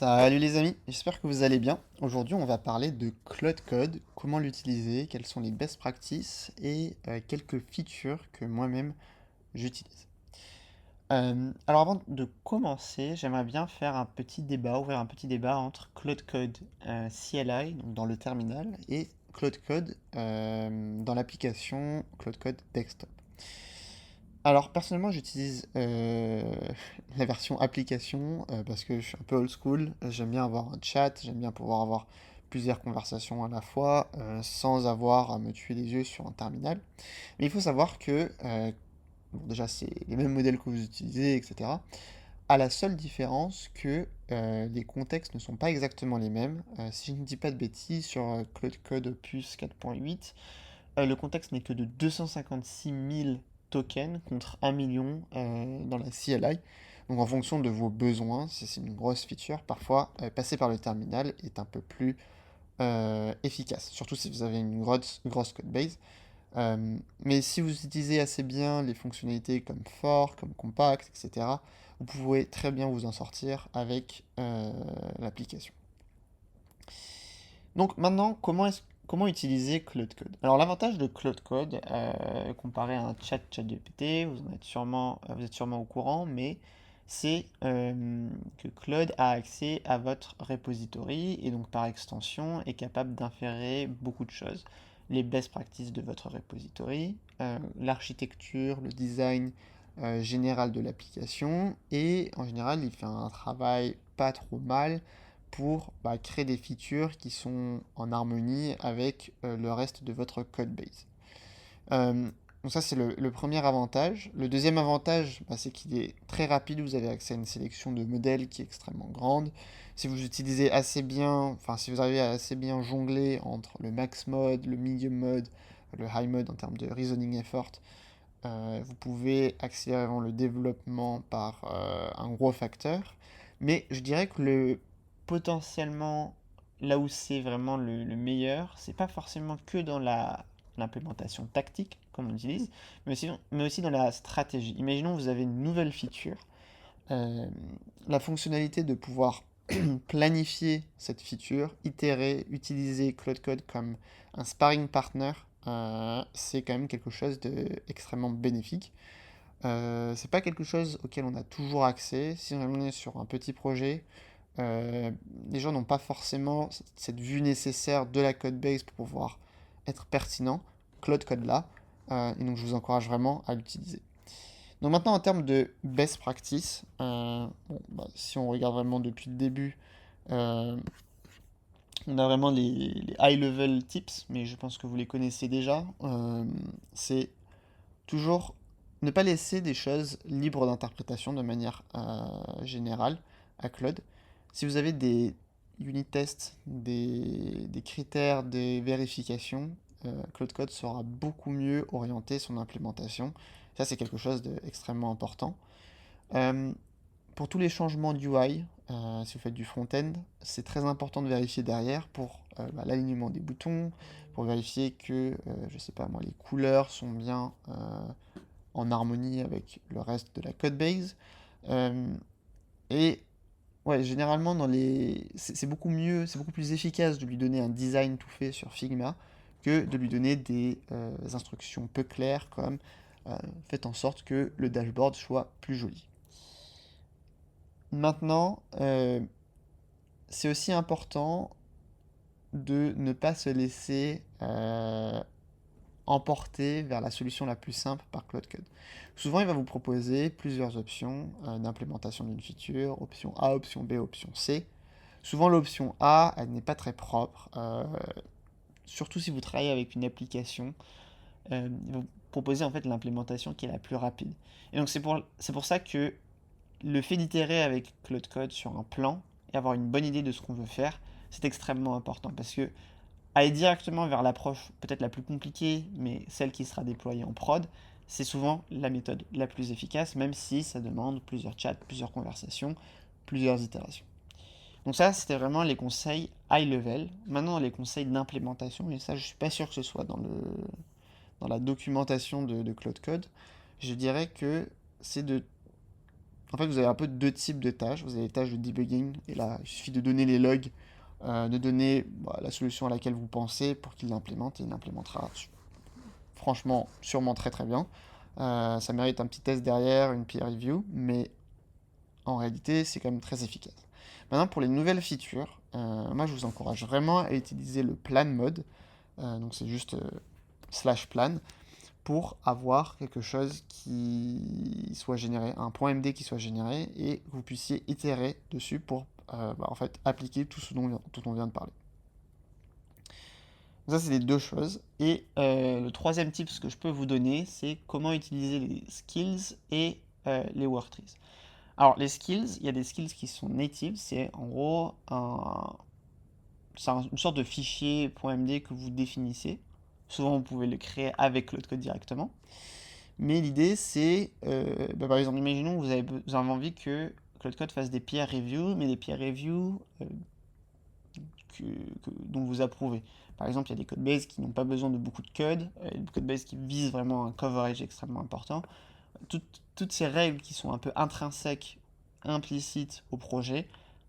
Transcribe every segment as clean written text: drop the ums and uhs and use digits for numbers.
Salut les amis, j'espère que vous allez bien. Aujourd'hui, on va parler de Cloud Code, comment l'utiliser, quelles sont les best practices et quelques features que moi-même j'utilise. Alors avant de commencer, j'aimerais bien faire un petit débat, ouvrir un petit débat entre Cloud Code CLI, donc dans le terminal, et Cloud Code dans l'application Cloud Code Desktop. Alors personnellement j'utilise la version application parce que je suis un peu old school, j'aime bien avoir un chat, j'aime bien pouvoir avoir plusieurs conversations à la fois sans avoir à me tuer les yeux sur un terminal. Mais il faut savoir que, bon, déjà c'est les mêmes modèles que vous utilisez, etc. À la seule différence que les contextes ne sont pas exactement les mêmes. Si je ne dis pas de bêtises, sur Cloud Code Opus 4.8, le contexte n'est que de 256 000 tokens contre 1 million dans la CLI. Donc en fonction de vos besoins, si c'est une grosse feature, parfois passer par le terminal est un peu plus efficace, surtout si vous avez une grosse code base. Mais si vous utilisez assez bien les fonctionnalités comme for, comme compact, etc., vous pouvez très bien vous en sortir avec l'application. Donc maintenant, comment utiliser Cloud Code? Alors l'avantage de Cloud Code, comparé à un chat ChatGPT, vous êtes sûrement au courant, mais c'est que Claude a accès à votre repository et donc par extension est capable d'inférer beaucoup de choses. Les best practices de votre repository, l'architecture, le design général de l'application et en général il fait un travail pas trop mal pour créer des features qui sont en harmonie avec le reste de votre code base. Donc ça c'est le premier avantage. Le deuxième avantage, c'est qu'il est très rapide, vous avez accès à une sélection de modèles qui est extrêmement grande. Si vous utilisez assez bien, enfin si vous arrivez à assez bien jongler entre le max mode, le medium mode, le high mode en termes de reasoning effort, vous pouvez accélérer vraiment le développement par un gros facteur. Mais je dirais que potentiellement, là où c'est vraiment le meilleur, c'est pas forcément que dans l'implémentation tactique, comme on utilise, mais aussi dans la stratégie. Imaginons que vous avez une nouvelle feature, euh, la fonctionnalité de pouvoir planifier cette feature, itérer, utiliser Cloud Code comme un sparring partner, c'est quand même quelque chose d'extrêmement bénéfique. C'est pas quelque chose auquel on a toujours accès. Si on est sur un petit projet, euh, les gens n'ont pas forcément cette vue nécessaire de la code base pour pouvoir être pertinent. Cloud Code là. Et donc je vous encourage vraiment à l'utiliser. Donc maintenant en termes de best practice, si on regarde vraiment depuis le début, euh, on a vraiment les high level tips, mais je pense que vous les connaissez déjà. C'est toujours ne pas laisser des choses libres d'interprétation de manière générale à Claude. Si vous avez des unit tests, des critères, des vérifications, Claude Code sera beaucoup mieux orienté son implémentation. Ça, c'est quelque chose d'extrêmement important. Euh, pour tous les changements d'UI, si vous faites du front-end, c'est très important de vérifier derrière pour l'alignement des boutons, pour vérifier que, je sais pas moi, les couleurs sont bien en harmonie avec le reste de la code base. Euh, et ouais, généralement, c'est beaucoup mieux, c'est beaucoup plus efficace de lui donner un design tout fait sur Figma que de lui donner des instructions peu claires comme faites en sorte que le dashboard soit plus joli. Maintenant, c'est aussi important de ne pas se laisser emporter vers la solution la plus simple par Cloud Code. Souvent, il va vous proposer plusieurs options d'implémentation d'une feature, option A, option B, option C. Souvent, l'option A, elle n'est pas très propre, surtout si vous travaillez avec une application. Il va vous proposer en fait l'implémentation qui est la plus rapide. Et donc, c'est pour ça que le fait d'itérer avec Cloud Code sur un plan et avoir une bonne idée de ce qu'on veut faire, c'est extrêmement important parce que aller directement vers l'approche peut-être la plus compliquée, mais celle qui sera déployée en prod, c'est souvent la méthode la plus efficace, même si ça demande plusieurs chats, plusieurs conversations, plusieurs itérations. Donc ça, c'était vraiment les conseils high level. Maintenant, les conseils d'implémentation, et ça, je suis pas sûr que ce soit dans la documentation de Cloud Code, je dirais que c'est de en fait, vous avez un peu deux types de tâches. Vous avez les tâches de debugging, et là, il suffit de donner les logs, de donner la solution à laquelle vous pensez pour qu'il l'implémente, et il l'implémentera franchement, sûrement très très bien. Ça mérite un petit test derrière, une peer review, mais en réalité, c'est quand même très efficace. Maintenant, pour les nouvelles features, moi je vous encourage vraiment à utiliser le plan mode. Donc c'est juste /plan pour avoir quelque chose qui soit généré, un point MD qui soit généré et que vous puissiez itérer dessus pour en fait appliquer tout ce dont on vient de parler. Ça, c'est les deux choses. Et le troisième tip que je peux vous donner, c'est comment utiliser les skills et les worktrees. Alors, les skills, il y a des skills qui sont natives, c'est en gros une sorte de fichier .md que vous définissez. Souvent, vous pouvez le créer avec Cloudecode directement. Mais l'idée, c'est, par exemple, imaginons que vous avez envie que Cloudecode fasse des peer reviews, mais des peer reviews dont vous approuvez. Par exemple, il y a des codebases qui n'ont pas besoin de beaucoup de code, des codebases qui visent vraiment un coverage extrêmement important. Toutes ces règles qui sont un peu intrinsèques, implicites au projet,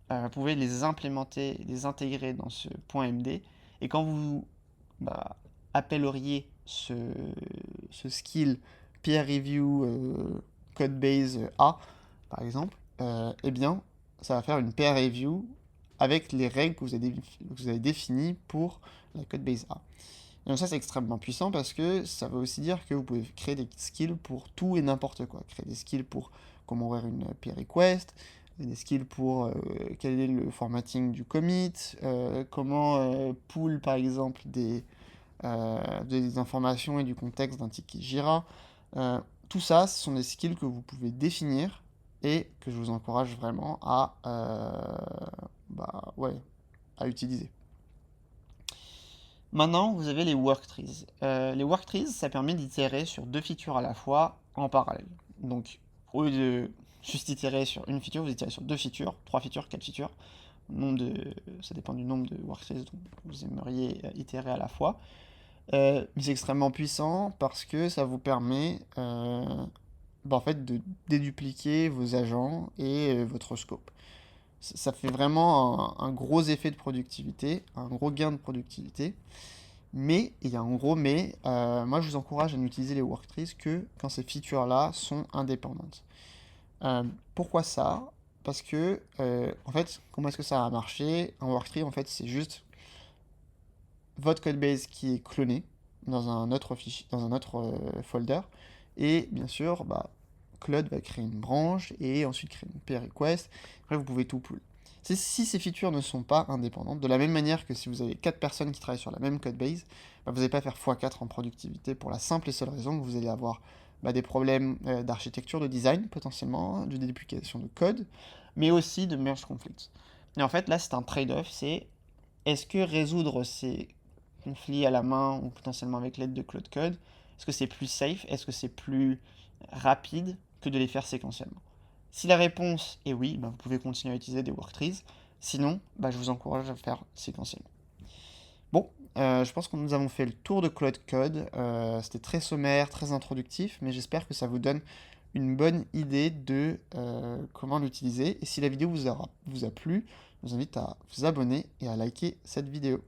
vous pouvez les implémenter, les intégrer dans ce point MD. Et quand vous appelleriez ce skill peer review codebase A, par exemple, eh bien, ça va faire une peer review avec les règles que vous avez définies pour la codebase A. Et donc ça, c'est extrêmement puissant parce que ça veut aussi dire que vous pouvez créer des skills pour tout et n'importe quoi. Créer des skills pour comment ouvrir une peer request, des skills pour quel est le formatting du commit, comment pull par exemple des informations et du contexte d'un ticket Jira. Tout ça, ce sont des skills que vous pouvez définir et que je vous encourage vraiment à, à utiliser. Maintenant, vous avez les worktrees. Les worktrees, ça permet d'itérer sur deux features à la fois en parallèle. Donc, au lieu de juste itérer sur une feature, vous itérez sur deux features, trois features, quatre features. Ça dépend du nombre de worktrees dont vous aimeriez itérer à la fois. Mais c'est extrêmement puissant parce que ça vous permet en fait, de dédupliquer vos agents et votre scope. Ça fait vraiment un gros effet de productivité, un gros gain de productivité. Mais, il y a un gros mais, moi je vous encourage à n'utiliser les worktrees que quand ces features-là sont indépendantes. Pourquoi ça? Parce que, en fait, comment est-ce que ça a marché? Un worktree, en fait, c'est juste votre codebase qui est cloné dans un autre fichier, dans un autre folder. Et bien sûr, Claude va créer une branche et ensuite créer une peer request. Après, vous pouvez tout pull. Si ces features ne sont pas indépendantes, de la même manière que si vous avez 4 personnes qui travaillent sur la même codebase, vous n'allez pas faire x4 en productivité pour la simple et seule raison que vous allez avoir des problèmes d'architecture, de design potentiellement, de déduplication de code, mais aussi de merge conflicts. Et en fait, là, c'est un trade-off, c'est est-ce que résoudre ces conflits à la main ou potentiellement avec l'aide de Cloudecode, est-ce que c'est plus safe, est-ce que c'est plus rapide que de les faire séquentiellement? Si la réponse est oui, vous pouvez continuer à utiliser des worktrees. Sinon, je vous encourage à le faire séquentiellement. Bon, je pense que nous avons fait le tour de Cloudecode. C'était très sommaire, très introductif, mais j'espère que ça vous donne une bonne idée de comment l'utiliser. Et si la vidéo vous a plu, je vous invite à vous abonner et à liker cette vidéo.